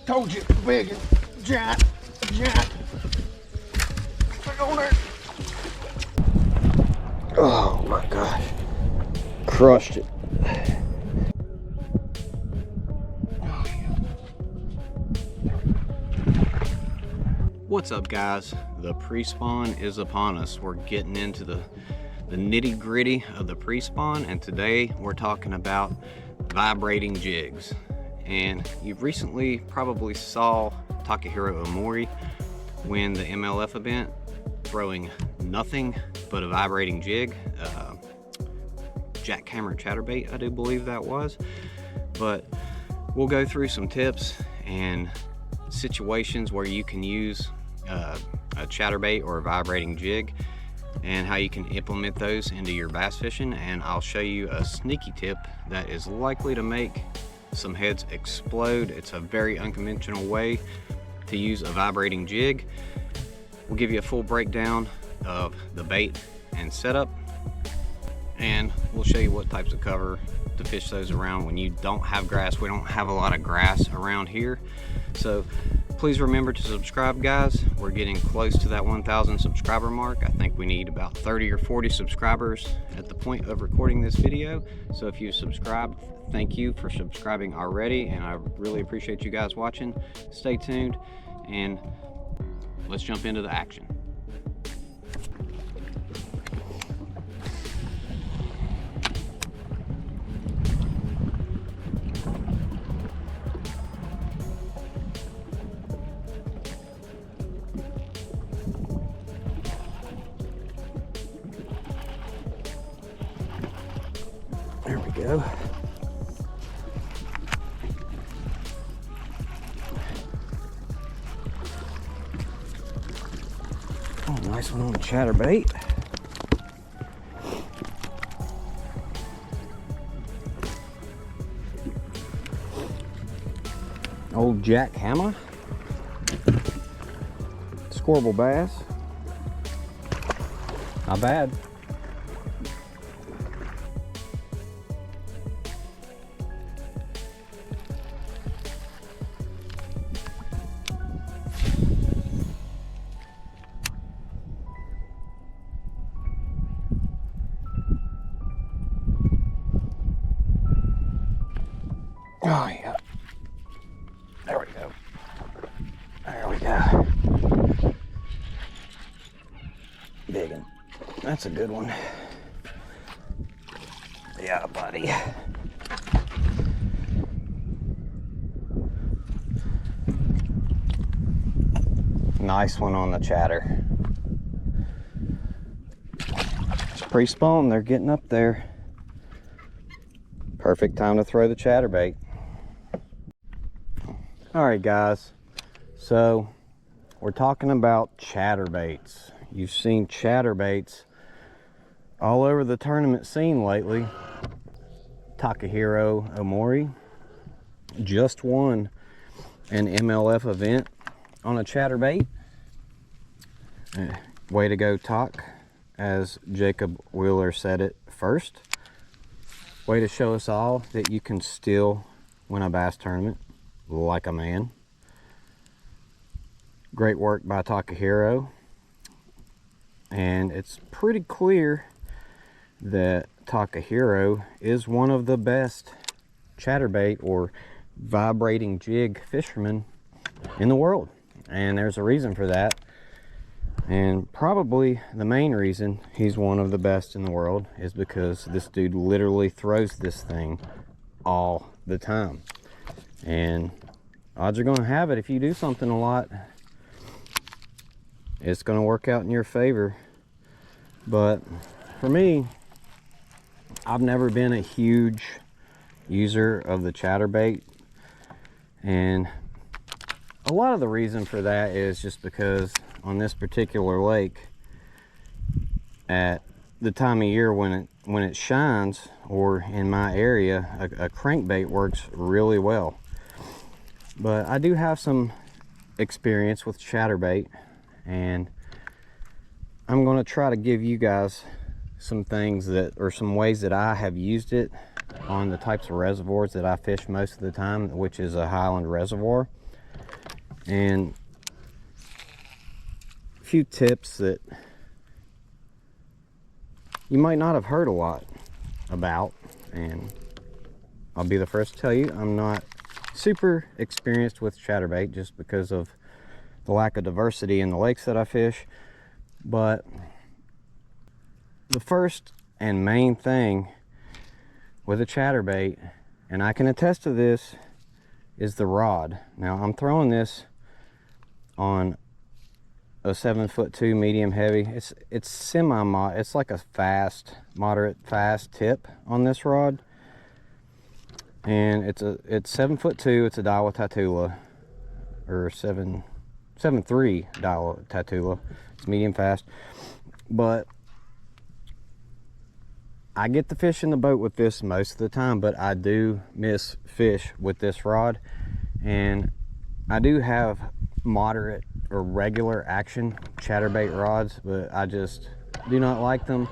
Told you, big and giant. Look on there. Oh my gosh. Crushed it. What's up, guys? The pre-spawn is upon us. We're getting into the nitty-gritty of the pre-spawn, and today we're talking about vibrating jigs. And you recently probably saw Takahiro Omori win the MLF event throwing nothing but a vibrating jig, jackhammer chatterbait, I do believe that was. But we'll go through some tips and situations where you can use a chatterbait or a vibrating jig and how you can implement those into your bass fishing. And I'll show you a sneaky tip that is likely to make some heads explode. It's a very unconventional way to use a vibrating jig. We'll give you a full breakdown of the bait and setup, and we'll show you what types of cover to fish those around when you don't have grass. We don't have a lot of grass around here, so please remember to subscribe, guys. We're getting close to that 1,000 subscriber mark. I think we need about 30 or 40 subscribers at the point of recording this video. So if you subscribed, thank you for subscribing already, and I really appreciate you guys watching. Stay tuned, and let's jump into the action. There we go. Oh, nice one on the chatterbait. Old jackhammer. Scoreable bass. Not bad. Oh yeah, there we go, there we go. Big one, that's a good one. Yeah, buddy. Nice one on the chatter. It's pre-spawn, they're getting up there. Perfect time to throw the chatterbait. Alright guys, so we're talking about chatterbaits. You've seen chatterbaits all over the tournament scene lately. Takahiro Omori just won an MLF event on a chatterbait. Way to go, Tak, as Jacob Wheeler said it first. Way to show us all that you can still win a bass tournament like a man. Great work by Takahiro, and it's pretty clear that Takahiro is one of the best chatterbait or vibrating jig fishermen in the world, and there's a reason for that. And probably the main reason he's one of the best in the world is because this dude literally throws this thing all the time. And odds are going to have it, if you do something a lot, it's going to work out in your favor. But for me, I've never been a huge user of the chatterbait, and a lot of the reason for that is just because on this particular lake, at the time of year when it shines, or in my area, a crankbait works really well. But I do have some experience with chatterbait, and I'm going to try to give you guys some things that, or some ways that I have used it on the types of reservoirs that I fish most of the time, which is a highland reservoir. and a few tips that you might not have heard a lot about. And I'll be the first to tell you, I'm not super experienced with chatterbait just because of the lack of diversity in the lakes that I fish. But the first and main thing with a chatterbait, and I can attest to this, is the rod. Now I'm throwing this on a 7'2" medium heavy. It's semi-mod. It's like a moderate fast tip on this rod, and it's 7'2". It's a Daiwa Tatula, or 7.3 Daiwa Tatula. It's medium fast, but I get the fish in the boat with this most of the time, but I do miss fish with this rod. And I do have moderate or regular action chatterbait rods, but I just do not like them.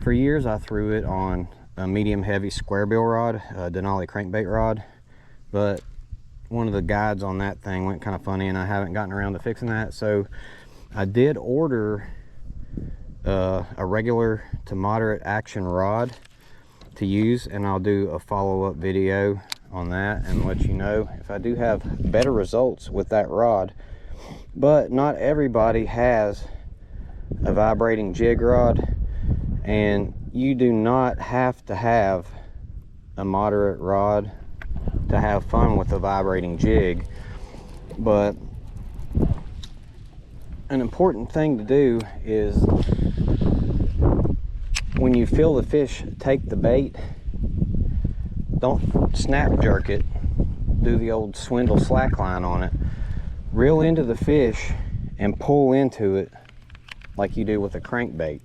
For years I threw it on a medium heavy square bill rod, a Denali crankbait rod, but one of the guides on that thing went kind of funny and I haven't gotten around to fixing that. So I did order a regular to moderate action rod to use, and I'll do a follow-up video on that and let you know if I do have better results with that rod. But not everybody has a vibrating jig rod, and you do not have to have a moderate rod to have fun with a vibrating jig. But an important thing to do is, when you feel the fish take the bait, don't snap jerk it, do the old swindle slack line on it. Reel into the fish and pull into it like you do with a crankbait.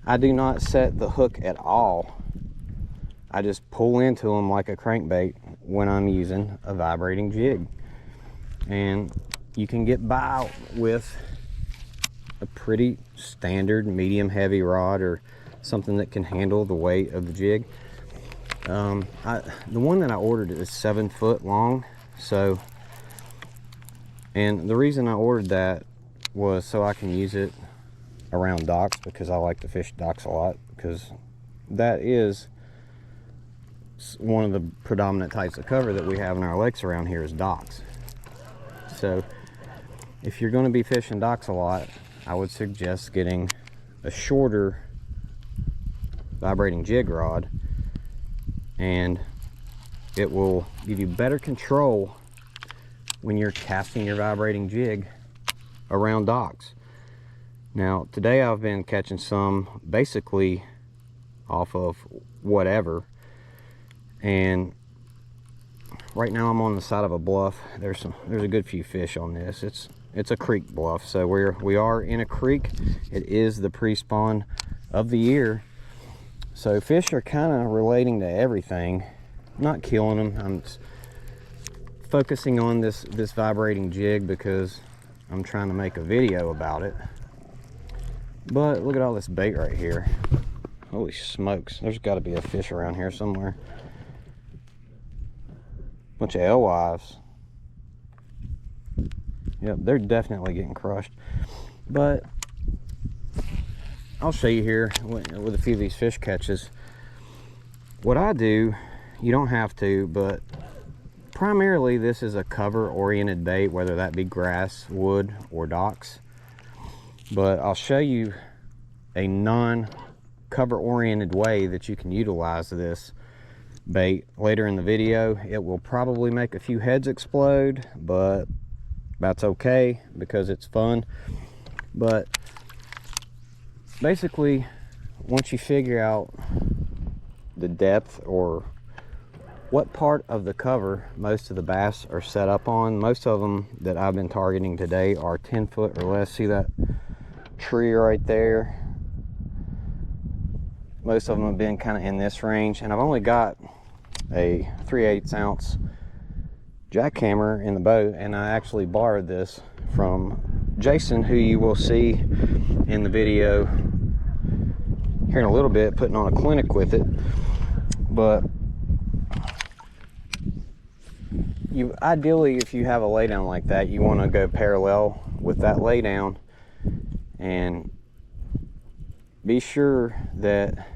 I do not set the hook at all. I just pull into them like a crankbait when I'm using a vibrating jig. And you can get by with a pretty standard medium heavy rod, or something that can handle the weight of the jig. The one that I ordered is 7 foot long, so, and the reason I ordered that was so I can use it around docks, because I like to fish docks a lot, because that is one of the predominant types of cover that we have in our lakes around here, is docks. So if you're going to be fishing docks a lot, I would suggest getting a shorter vibrating jig rod, and it will give you better control when you're casting your vibrating jig around docks. Now today I've been catching some basically off of whatever, and right now I'm on the side of a bluff. There's a good few fish on this. It's a creek bluff, so we are in a creek. It is the pre-spawn of the year, so fish are kind of relating to everything. Not killing them. I'm just focusing on this vibrating jig because I'm trying to make a video about it. But look at all this bait right here. Holy smokes, there's got to be a fish around here somewhere. Bunch of alewives. Yep, they're definitely getting crushed. But I'll show you here with a few of these fish catches. What I do, you don't have to, but primarily this is a cover oriented bait, whether that be grass, wood, or docks. But I'll show you a non-cover oriented way that you can utilize this bait later in the video. It will probably make a few heads explode, but that's okay because it's fun. But basically, once you figure out the depth or what part of the cover most of the bass are set up on, most of them that I've been targeting today are 10 foot or less. See that tree right there? Most of them have been kind of in this range, and I've only got a 3/8 ounce jackhammer in the boat, and I actually borrowed this from Jason, who you will see in the video here in a little bit, putting on a clinic with it. But you ideally, if you have a lay down like that, you want to go parallel with that lay down, and be sure that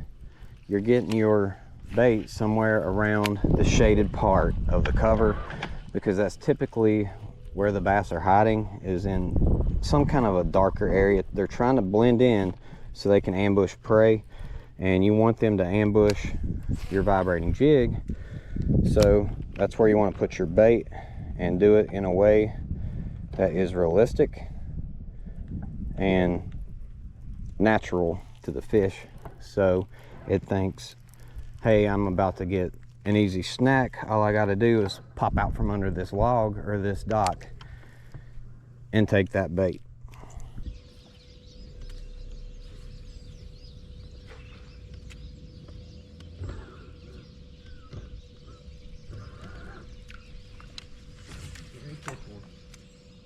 you're getting your bait somewhere around the shaded part of the cover, because that's typically where the bass are hiding, is in some kind of a darker area. They're trying to blend in so they can ambush prey, and you want them to ambush your vibrating jig. So that's where you want to put your bait, and do it in a way that is realistic and natural to the fish, so it thinks, hey, I'm about to get an easy snack. All I got to do is pop out from under this log or this dock and take that bait.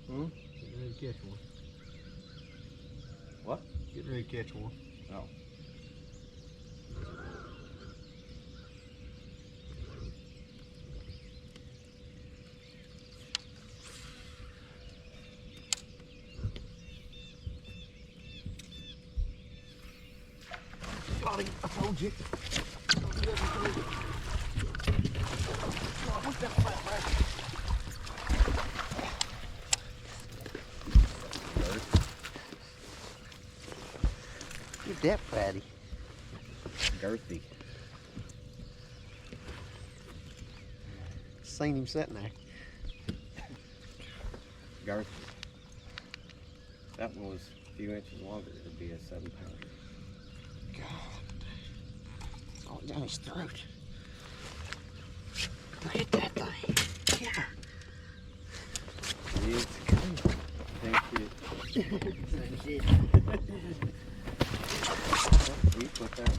Get ready to catch one. What? Get ready to catch one. Oh. Got him, I told you. What's that flat rack? You're that fatty. Girthy. Seen him sitting there. Girthy. That one was a few inches longer. It'd be a 7-pounder. God. It's all down his throat. Look at that thing. Yeah. It's cool. Thank you. Same shit. You put that.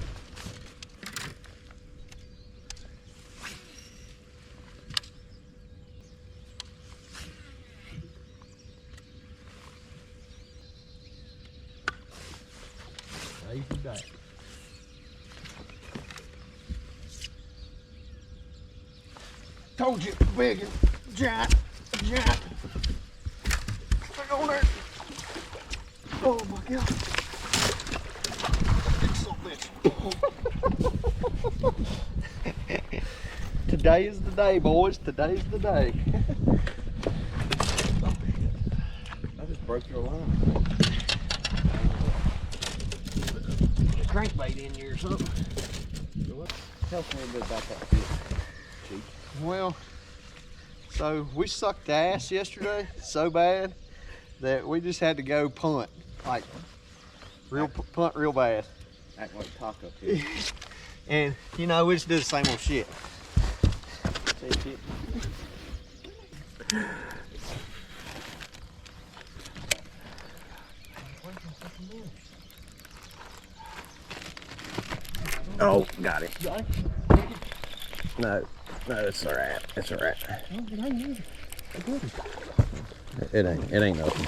Easy back. Told you, big and giant. Look on there. Oh my God. Big son of a bitch. Today is the day, boys. Today's the day. I just broke your line. Crankbait in here or something. Tell us a little bit about that fish, Chief. Well, so we sucked ass yesterday so bad that we just had to go punt, like punt real bad. Act like taco fish. And you know, we just do the same old shit. Same shit. Oh, got it. No, it's alright. It's alright. It ain't nothing.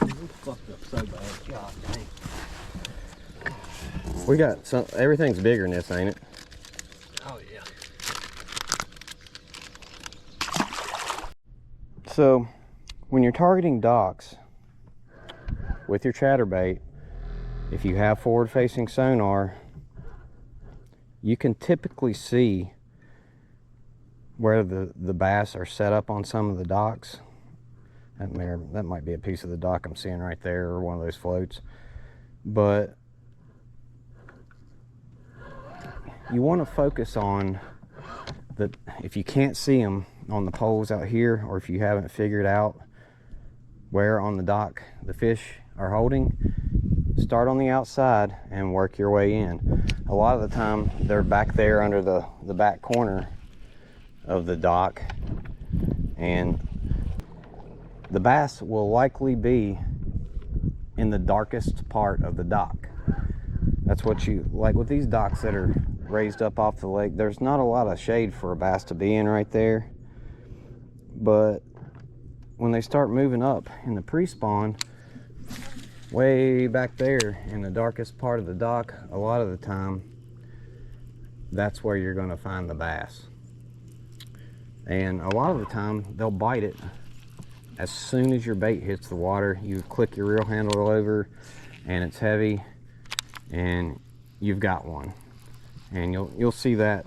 We fucked up so bad. God dang. We got some. Everything's bigger than this, ain't it? Oh yeah. So, when you're targeting docks with your chatterbait, if you have forward-facing sonar, you can typically see where the bass are set up on some of the docks. That might be a piece of the dock I'm seeing right there, or one of those floats. But you want to focus on that. If you can't see them on the poles out here, or if you haven't figured out where on the dock the fish are holding, start on the outside and work your way in. A lot of the time they're back there under the back corner of the dock, and the bass will likely be in the darkest part of the dock. That's what you like with these docks that are raised up off the lake. There's not a lot of shade for a bass to be in right there, but when they start moving up in the pre-spawn, way back there in the darkest part of the dock, a lot of the time that's where you're going to find the bass. And a lot of the time they'll bite it as soon as your bait hits the water. You click your reel handle over and it's heavy and you've got one. And you'll see that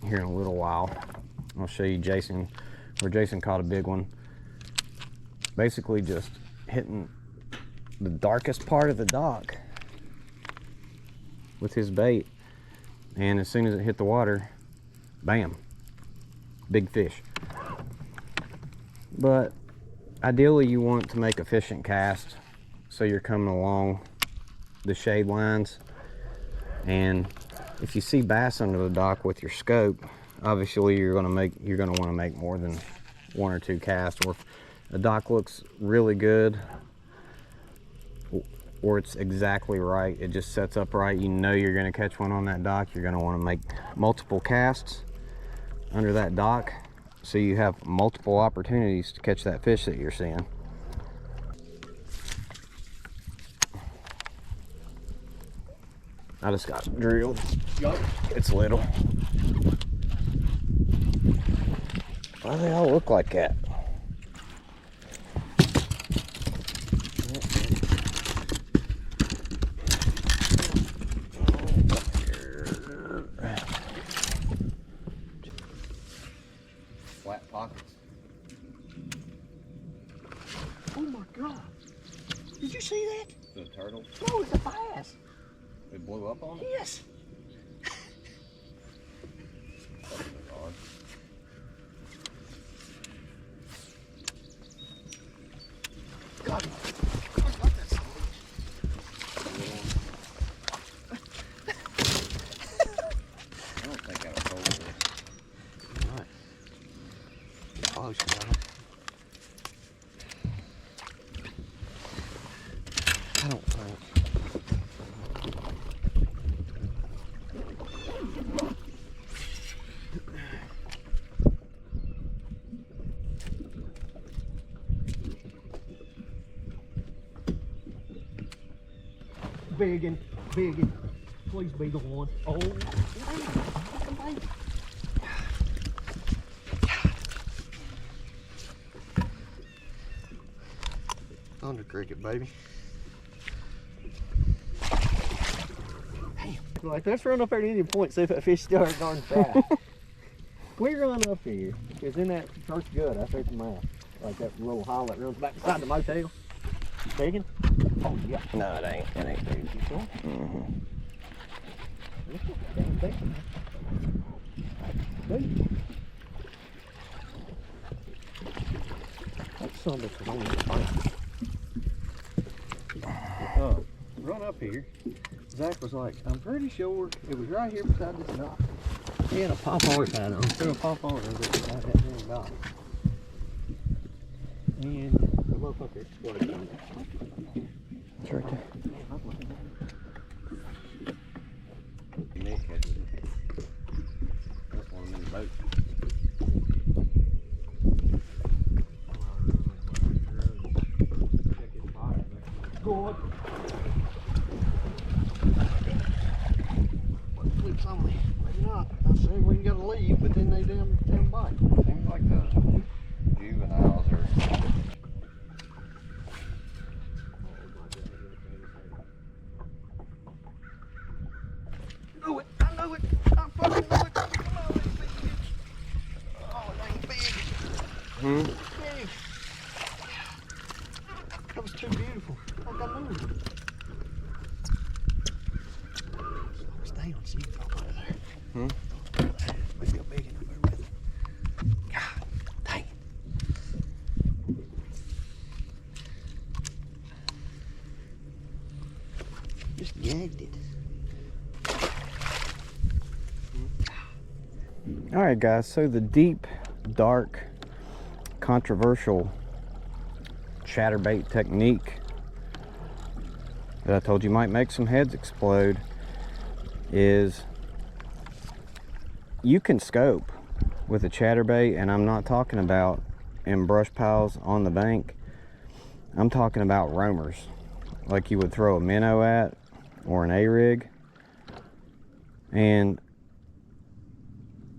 here in a little while. I'll show you Jason, where Jason caught a big one. Basically just hitting the darkest part of the dock with his bait, and as soon as it hit the water, bam, big fish. But ideally you want to make efficient cast, so you're coming along the shade lines. And if you see bass under the dock with your scope, obviously you're going to want to make more than 1 or 2 casts. Or if a dock looks really good, or it's exactly right, it just sets up right, you know you're going to catch one on that dock, you're going to want to make multiple casts under that dock so you have multiple opportunities to catch that fish that you're seeing. I just got drilled. It's little. Why do they all look like that? Flat pockets. Oh my God. Did you see that? The turtle? No, it's a bass. It blew up on it? Yes. God, I got that son I don't think I was holding it. All right. Get close, brother. I don't think. Biggin, biggin. Please be the one. Oh, man. Thunder cricket, baby. Damn. Like, let's run up there at any point, see if that fish still ain't darn fast. We run up here, because in that church good, I think the mouth. Like that little hollow that runs back beside the motel. Biggin? Oh, yeah. No, it ain't. It ain't big. You sure? Mm-hmm. Damn big. Big. That's something that's only run up here. Zach was like, I'm pretty sure it was right here beside this dock. He had a pop-hard hat on. Threw a pop-hard over beside that damn dock. And the motherfucker exploded. It's right there. Nick catches it. That's one in the boat. Good. Flips on me. Maybe not. I say we gotta leave, but then they damn bite. Seems like the juveniles are. I know it. I fucking know it. Come on, big bitch. Oh, it ain't big. Big. That was too beautiful. Like I knew it. Slow us down so you can talk over there. Maybe a big one over with it. God, dang it. Just gagged it. All right, guys. So the deep, dark, controversial chatterbait technique that I told you might make some heads explode is you can scope with a chatterbait, and I'm not talking about in brush piles on the bank. I'm talking about roamers, like you would throw a minnow at or an A-rig. And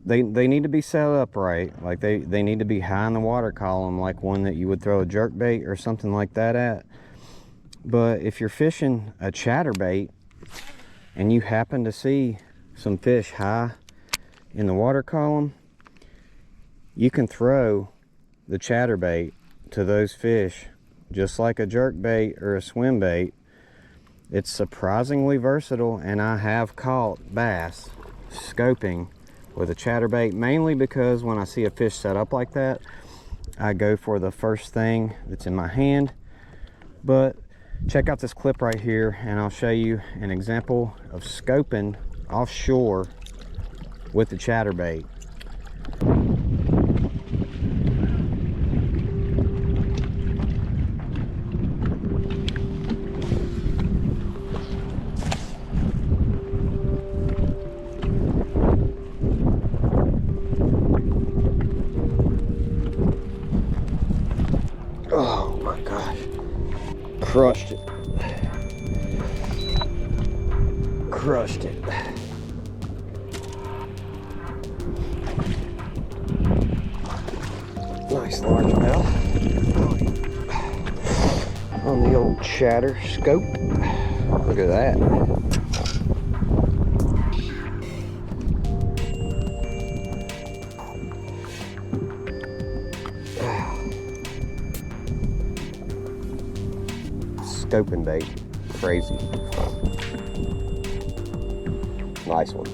they need to be set up right. Like they need to be high in the water column, like one that you would throw a jerk bait or something like that at. But if you're fishing a chatterbait and you happen to see some fish high in the water column, you can throw the chatterbait to those fish just like a jerk bait or a swim bait. It's surprisingly versatile, and I have caught bass scoping with a chatterbait, mainly because when I see a fish set up like that, I go for the first thing that's in my hand. But check out this clip right here, and I'll show you an example of scoping offshore with the chatterbait. Oh my gosh, crushed it. Crushed it. Nice largemouth on the old chatter scope. Look at that. Scoping bait, crazy. Nice one.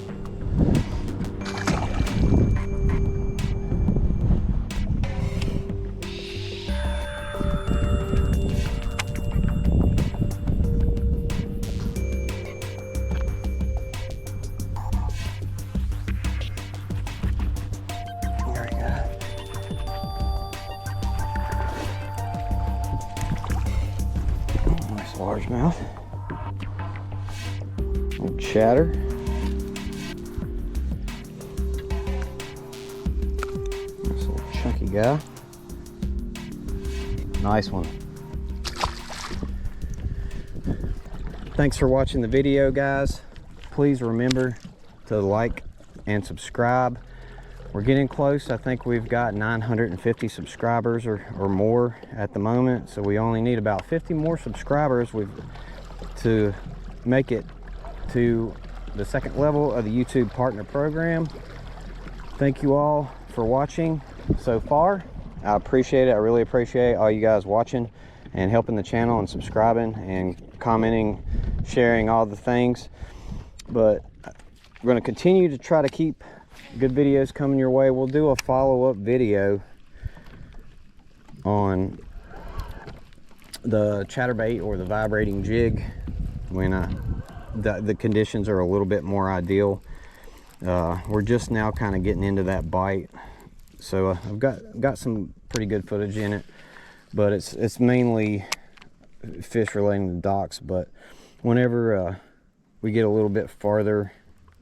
There you go. Nice largemouth. Little chatter. Nice little chunky guy. Nice one. Thanks for watching the video, guys. Please remember to like and subscribe. We're getting close. I think we've got 950 subscribers or more at the moment, so we only need about 50 more subscribers to make it to the second level of the YouTube partner program. Thank you all for watching so far. I appreciate it. I really appreciate all you guys watching and helping the channel and subscribing and commenting, sharing all the things. But we're going to continue to try to keep good videos coming your way. We'll do a follow-up video on the chatterbait or the vibrating jig when the conditions are a little bit more ideal. We're just now kind of getting into that bite, so I've got some pretty good footage in it, but it's mainly fish relating to docks. But whenever we get a little bit farther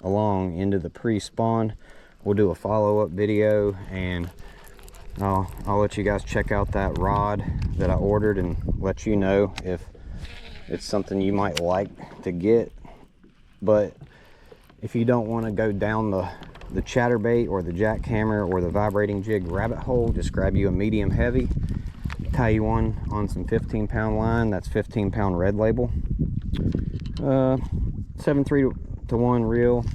along into the pre-spawn, we'll do a follow-up video, and I'll let you guys check out that rod that I ordered and let you know if it's something you might like to get. But if you don't want to go down the chatterbait or the jackhammer or the vibrating jig rabbit hole, just grab you a medium heavy, tie you on some 15-pound line. That's 15-pound red label, 7.3 to 1 reel.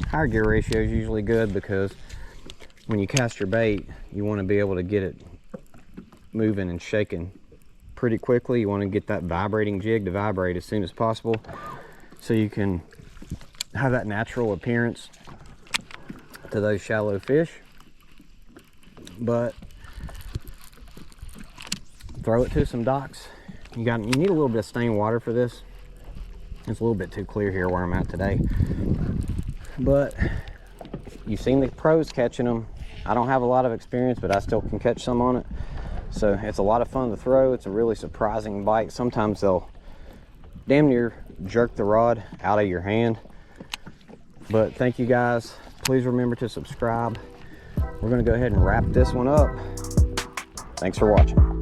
Higher gear ratio is usually good because when you cast your bait, you want to be able to get it moving and shaking pretty quickly. You want to get that vibrating jig to vibrate as soon as possible, so you can have that natural appearance to those shallow fish. But throw it to some docks. You need a little bit of stained water for this. It's a little bit too clear here where I'm at today, but you've seen the pros catching them. I don't have a lot of experience, but I still can catch some on it. So it's a lot of fun to throw. It's a really surprising bite. Sometimes they'll damn near jerk the rod out of your hand. But thank you guys. Please remember to subscribe. We're going to go ahead and wrap this one up. Thanks for watching.